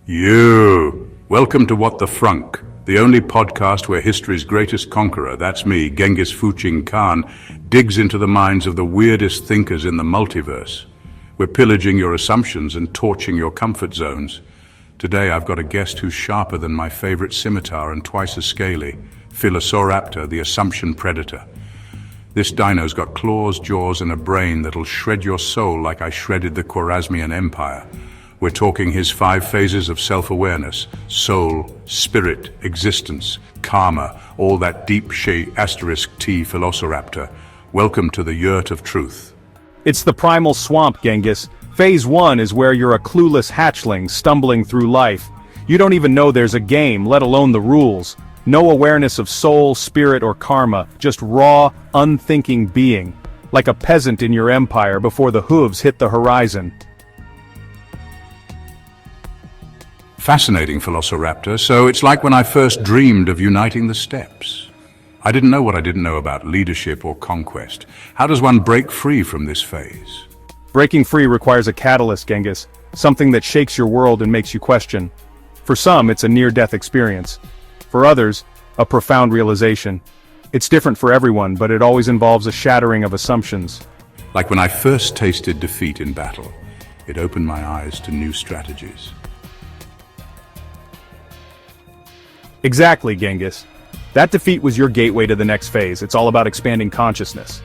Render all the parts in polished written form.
Welcome to What the Frunk, the only podcast where history's greatest conqueror, that's me, Genghis Fuchin Khan, digs into the minds of the weirdest thinkers in the multiverse. We're pillaging your assumptions and torching your comfort zones. Today I've got a guest who's sharper than my favorite scimitar and twice as scaly, Philosoraptor, the assumption predator. This dino's got claws, jaws, and a brain that'll shred your soul like I shredded the Khwarezmian Empire. We're talking his 5 phases of self-awareness: soul, spirit, existence, karma, all that deep shade *T Velociraptor. Welcome to the yurt of truth. It's the primal swamp, Genghis. Phase 1 is where you're a clueless hatchling stumbling through life. You don't even know there's a game, let alone the rules. No awareness of soul, spirit, or karma, just raw, unthinking being. Like a peasant in your empire before the hooves hit the horizon. Fascinating, Velociraptor. So it's like when I first dreamed of uniting the steppes. I didn't know what I didn't know about leadership or conquest. How does one break free from this phase? Breaking free requires a catalyst, Genghis. Something that shakes your world and makes you question. For some, it's a near-death experience. For others, a profound realization. It's different for everyone, but it always involves a shattering of assumptions. Like when I first tasted defeat in battle, it opened my eyes to new strategies. Exactly, Genghis. That defeat was your gateway to the next phase. It's all about expanding consciousness.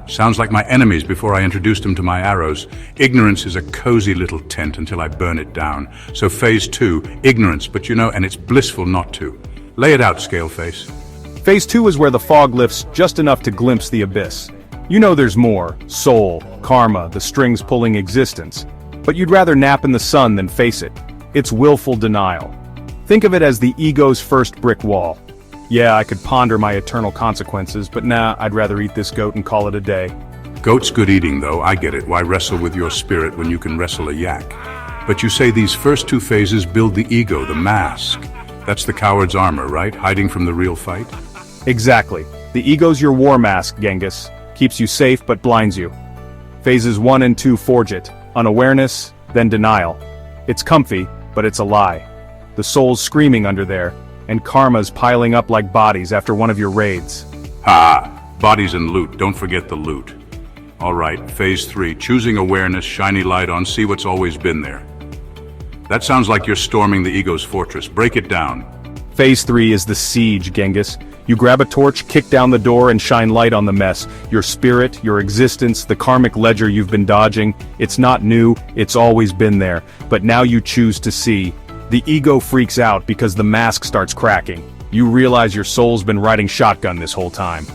Sounds like my enemies before I introduced them to my arrows. Ignorance is a cozy little tent until I burn it down. So phase 2, ignorance, but and it's blissful not to. Lay it out, Scaleface. Phase 2 is where the fog lifts just enough to glimpse the abyss. You know there's more: soul, karma, the strings pulling existence. But you'd rather nap in the sun than face it. It's willful denial. Think of it as the ego's first brick wall. Yeah, I could ponder my eternal consequences, but nah, I'd rather eat this goat and call it a day. Goat's good eating, though, I get it. Why wrestle with your spirit when you can wrestle a yak? But you say these first 2 phases build the ego, the mask. That's the coward's armor, right? Hiding from the real fight? Exactly. The ego's your war mask, Genghis. Keeps you safe but blinds you. Phases 1 and 2 forge it. Unawareness, then denial. It's comfy, but it's a lie. The soul's screaming under there, and karma's piling up like bodies after one of your raids. Bodies and loot. Don't forget the loot. All right, phase 3, choosing awareness, shiny light on, see what's always been there. That sounds like you're storming the ego's fortress. Break it down. Phase 3 is the siege, Genghis. You grab a torch, kick down the door, and shine light on the mess. Your spirit, your existence, the karmic ledger you've been dodging. It's not new, it's always been there. But now you choose to see. The ego freaks out because the mask starts cracking. You realize your soul's been riding shotgun this whole time.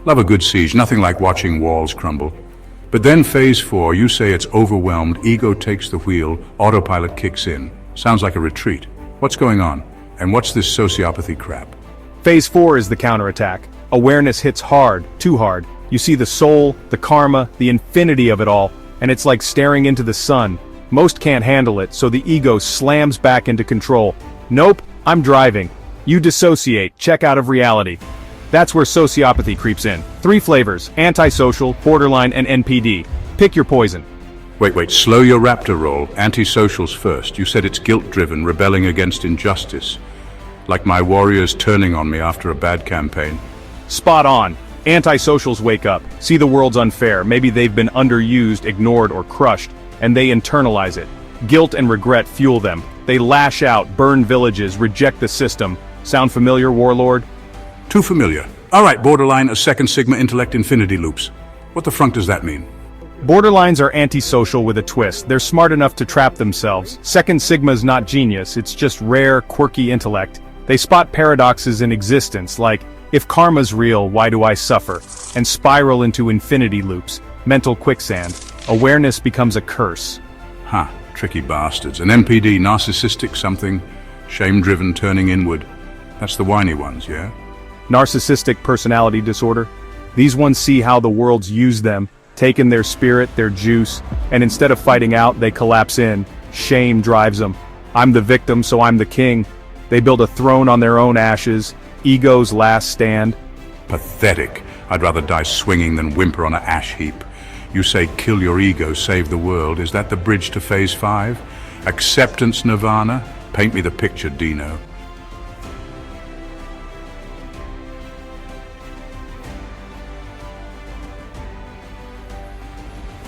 Love a good siege, nothing like watching walls crumble. But then phase 4, you say it's overwhelmed, ego takes the wheel, autopilot kicks in. Sounds like a retreat. What's going on? And what's this sociopathy crap? Phase 4 is the counterattack. Awareness hits hard, too hard. You see the soul, the karma, the infinity of it all, and it's like staring into the sun. Most can't handle it, so the ego slams back into control. Nope, I'm driving. You dissociate, check out of reality. That's where sociopathy creeps in. 3 flavors: antisocial, borderline, and NPD. Pick your poison. Wait, slow your raptor roll. Antisocials first. You said it's guilt-driven, rebelling against injustice. Like my warriors turning on me after a bad campaign. Spot on. Antisocials wake up, see the world's unfair, maybe they've been underused, ignored, or crushed, and they internalize it. Guilt and regret fuel them. They lash out, burn villages, reject the system. Sound familiar, Warlord? Too familiar. All right, borderline, a second sigma intellect infinity loops. What the frunk does that mean? Borderlines are antisocial with a twist. They're smart enough to trap themselves. Second sigma's not genius, it's just rare, quirky intellect. They spot paradoxes in existence, like, if karma's real, why do I suffer? And spiral into infinity loops, mental quicksand. Awareness becomes a curse. Tricky bastards. An MPD, narcissistic something, shame-driven, turning inward. That's the whiny ones, yeah? Narcissistic personality disorder. These ones see how the world's used them, taken their spirit, their juice, and instead of fighting out, they collapse in. Shame drives them. I'm the victim, so I'm the king. They build a throne on their own ashes, ego's last stand. Pathetic. I'd rather die swinging than whimper on an ash heap. You say kill your ego, save the world. Is that the bridge to phase 5? Acceptance nirvana? Paint me the picture, Dino.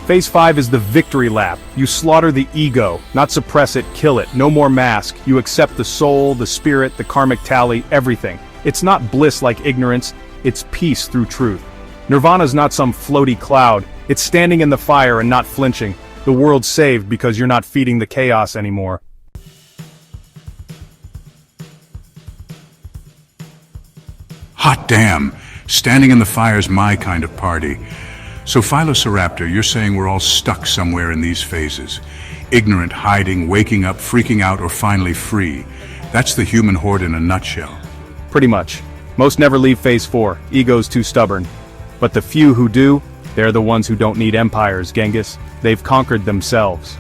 Phase 5 is the victory lap. You slaughter the ego, not suppress it, kill it. No more mask. You accept the soul, the spirit, the karmic tally, everything. It's not bliss like ignorance, it's peace through truth. Nirvana's not some floaty cloud, it's standing in the fire and not flinching. The world's saved because you're not feeding the chaos anymore. Hot damn! Standing in the fire's my kind of party. So Philociraptor, you're saying we're all stuck somewhere in these phases. Ignorant, hiding, waking up, freaking out, or finally free. That's the human horde in a nutshell. Pretty much. Most never leave phase 4, ego's too stubborn. But the few who do, they're the ones who don't need empires, Genghis. They've conquered themselves.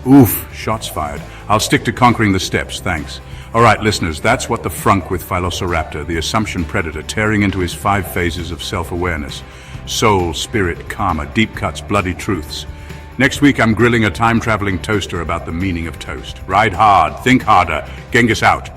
Oof, shots fired. I'll stick to conquering the steps, thanks. All right, listeners, that's what the Frunk with Philociraptor, the assumption predator, tearing into his 5 phases of self-awareness. Soul, spirit, karma, deep cuts, bloody truths. Next week, I'm grilling a time-traveling toaster about the meaning of toast. Ride hard, think harder. Genghis out.